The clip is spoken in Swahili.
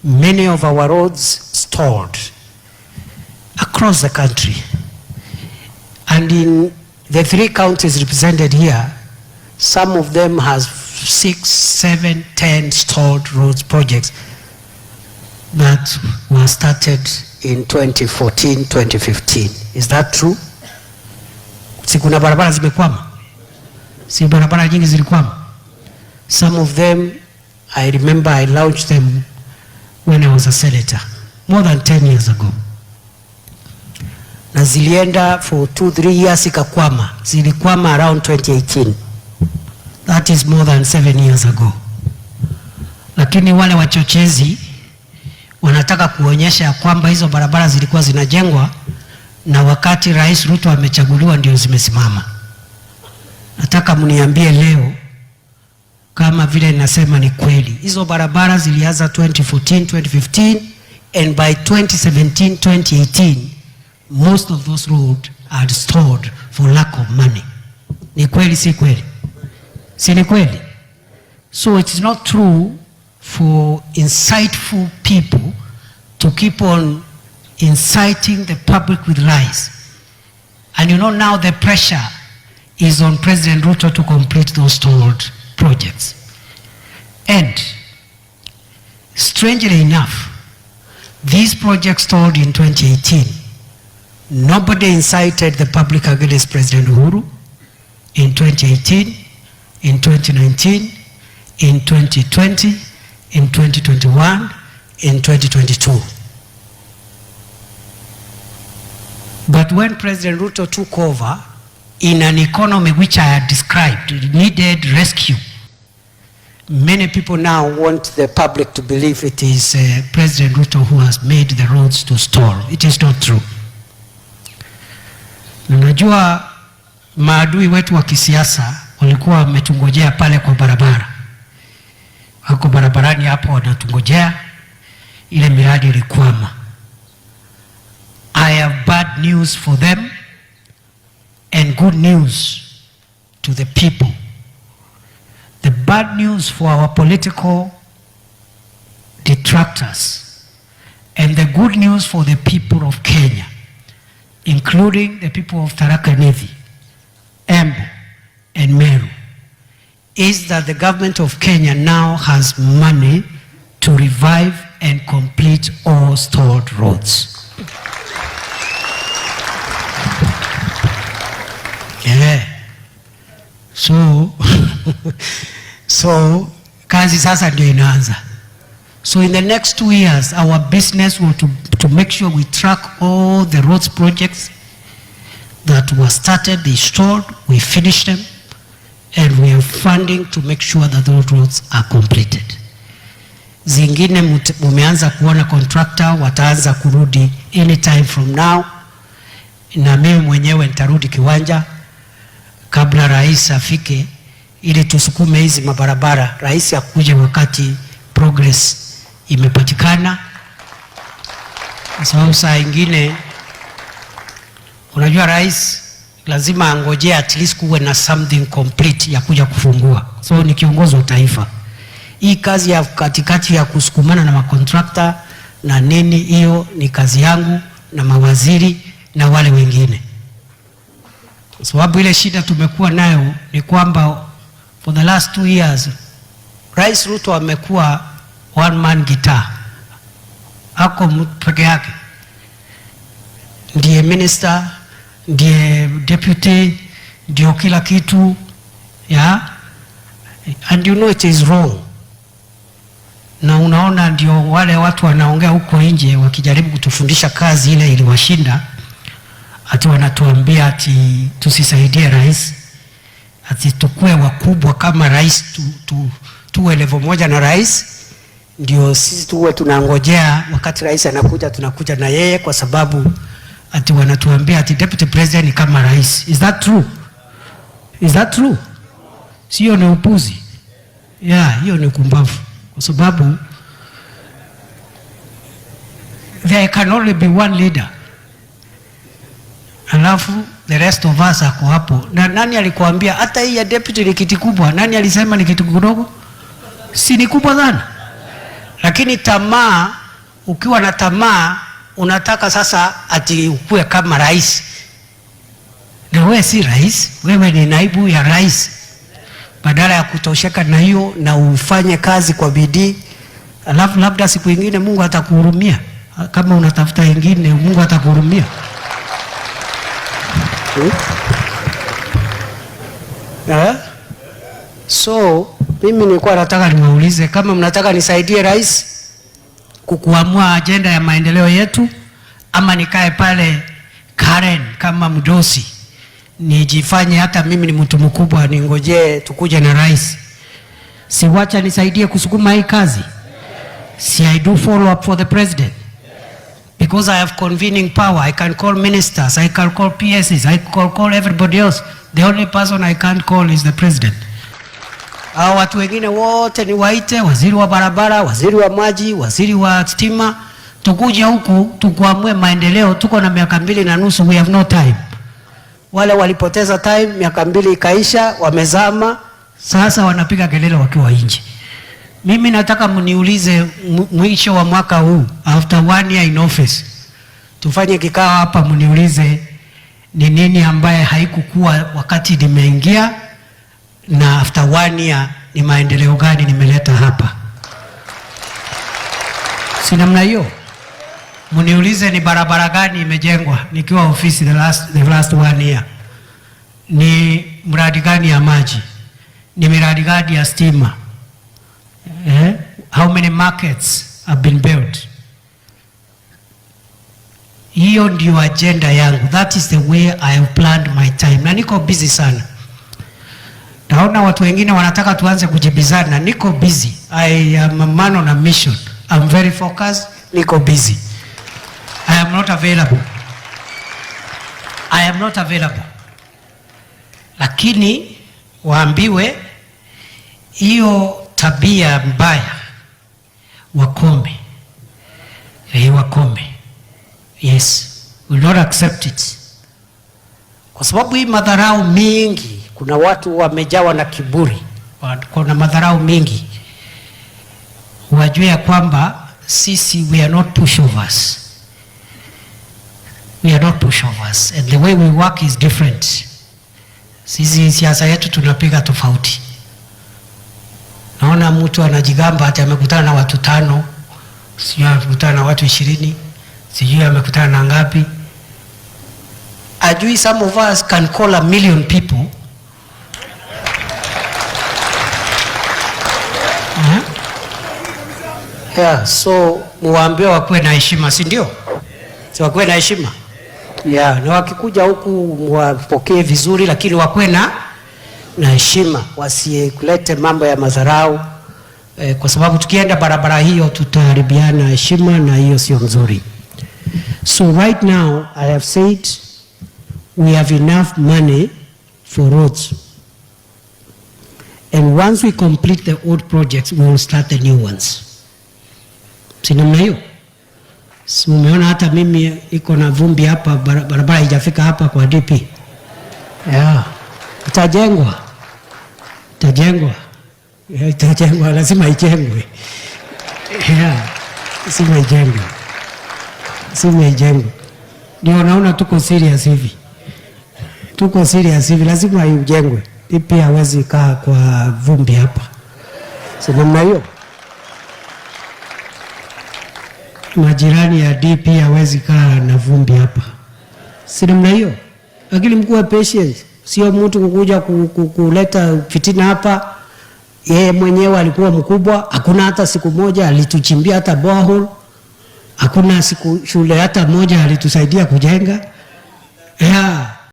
many of our roads stalled across the country. And in the 3 counties represented here, some of them has 6, 7, 10 stalled roads projects that were started in 2014, 2015. Is that true? Si kuna barabara zimekwama? Si barabara nyingi zilikwama? Some of them, I remember I launched them when I was a senator, more than 10 years ago. Na zilienda for 2-3 years ikakwama. Zilikwama around 2018. That is more than 7 years ago. Lakini wale wachochezi wanataka kuonyesha kwamba hizo barabara zilikuwa zinajengwa na wakati Rais Ruto amechaguliwa ndio zimesimama. Nataka mniambie leo kama vile ninasema ni kweli. Hizo barabara zilianza 2014, 2015 and by 2017, 2018 most of those roads are stalled for lack of money. Ni kweli si kweli? Si ni kweli? So it is not true for insightful people to keep on inciting the public with lies. And you know now the pressure is on President Ruto to complete those stalled projects. And strangely enough, these projects stalled in 2018. Nobody incited the public against President Uhuru in 2018, in 2019, in 2020, in 2021, in 2022. But when President Ruto took over, in an economy which I had described, it needed rescue. Many people now want the public to believe it is President Ruto who has made the roads to stall. It is not true. Najua maadui wetu wa kisiasa walikuwa wametungojea pale kwa barabara. Wako barabarani hapo wanatungojea, ile miradi ilikwama. I have bad news for them and good news to the people. The bad news for our political detractors and the good news for the people of Kenya, including the people of Tharaka Nithi, Embu and Meru, is that the government of Kenya now has money to revive and complete all stalled roads. Yeah. So kazi sasa ndio inaanza. So in the next 2 years, our business will to make sure we track all the roads projects that were started, they stalled, we finish them, and we are funding to make sure that those roads are completed. Zingine mumeanza kuona contractor wataanza kurudi anytime from now, na mimi mwenyewe nitarudi kiwanja kabla rais afike ili tusukume hizi mabarabara. Rais akuje wakati progress imepatikana. Sababu saa ingine unajua rais lazima angojee at least kuwe na something complete ya kuja kufungua. So ni kiongozi wa taifa. Hii kazi ya katikati ya kusukumana na makontrakta na nini, hiyo ni kazi yangu na mawaziri na wale wengine. Sababu ile shida tumekuwa nayo ni kwamba for the last 2 years Rais Ruto amekuwa one man guitar. Ako peke yake. Ndiye minister, ndiye deputy, ndio kila kitu, yeah? And you know it is wrong. Na unaona ndio wale watu wanaongea huko nje wakijaribu kutufundisha kazi ile iliwashinda, ati wanatuambia ati tusisaidie rais, ati tukue wakubwa kama rais, tuwe level moja na rais, ndio sisi tuwe tunangojea wakati rais anakuja tunakuja na yeye, kwa sababu ati wanatuambia ati deputy president ni kama rais. Is that true? Is that true? Sio, ni upuzi. Yeah, hiyo ni kumbavu. Kwa sababu there can only be one leader. Alafu the rest of us ako hapo. Na nani alikuambia hata hii ya deputy ni kiti kubwa? Nani alisema ni kiti kidogo? Si ni kubwa sana. Lakini tamaa, ukiwa na tamaa unataka sasa ati ukue kama rais. Na wewe si rais, wewe ni naibu ya rais. Badala ya kutosheka na hiyo na ufanye kazi kwa bidii, alafu labda siku nyingine Mungu atakuhurumia. Kama unatafuta wengine, Mungu atakuhurumia. So mimi nilikuwa nataka niwaulize kama mnataka nisaidie rais kukuamua ajenda ya maendeleo yetu, ama nikae pale Karen kama mdosi nijifanye hata mimi ni mtu mkubwa ningoje tukuje na rais. Si wacha nisaidie kusukuma hii kazi. Si I do follow up for the president. Because I have convening power. I can call ministers, I can call PSs, I can call everybody else. The only person I can't call is the president. Hao watu wengine wote ni waite, waziri wa barabara, waziri wa maji, waziri wa stima, tukuje huku tukuamue maendeleo. Tuko na miaka 2.5, we have no time. Wale walipoteza time, miaka 2 ikaisha, wamezama, sasa wanapiga kelele wakiwa nje. Mimi nataka mniulize mwisho wa mwaka huu, after 1 year in office, tufanye kikao hapa mniulize ni nini ambaye haikukuwa wakati nimeingia, na after 1 year ni maendeleo gani nimeleta hapa. Si namna hiyo? Mniulize ni barabara gani imejengwa nikiwa ofisi the last 1 year. Ni mradi gani ya maji? Ni miradi gani ya stima? How many markets have been built? Hiyo ndio agenda yangu. That is the way I have planned my time. Na niko busy sana. Naona watu wengine wanataka tuanze kujibizana. Niko busy. I am a man on a mission. I'm very focused. Niko busy. I am not available. I am not available. Lakini waambiwe hiyo tabia mbaya wakome. Wakome. Yes, will not accept it. Kwa sababu hii madharau mingi, kuna watu wamejawa na kiburi, kuna madharau mingi. Wajue kwamba sisi we are not pushovers. We are not pushovers, and the way we work is different. Sisi siasa yetu tunapiga tofauti. Naona mtu anajigamba ati amekutana na watu 5, sijui amekutana na watu 20, sijui amekutana na ngapi. Ajui some of us can call 1 million people. Yeah, so muambie wakuwe na heshima, si ndio? Si wakuwe na heshima? Yeah, na wakikuja huku wapokee vizuri, lakini wakuwe na heshima, wasikulete mambo ya madharau, kwa sababu tukienda barabara hiyo tutaharibiana heshima, na hiyo sio nzuri. So right now I have said we have enough money for roads, and once we complete the old projects we will start the new ones. Sinamna hiyo? Si umeona hata mimi iko na vumbi hapa, barabara haijafika hapa kwa DP. Yeah. Itajengwa. Itajengwa, lazima ijengwe. Yeah. Lazima ijengwe. Ndio naona tuko serious hivi. Lazima ijengwe. DP hawezi kaa kwa vumbi hapa. Si namna hiyo? Majirani ya DP hawezi kaa na vumbi hapa. Si namna hiyo? Lakini mkuu patience, sio mtu kukuja kuleta fitina hapa. Yeye mwenyewe alikuwa mkubwa, hakuna hata siku moja alituchimbia hata borehole. Hakuna siku shule hata moja alitusaidia kujenga. Yeah.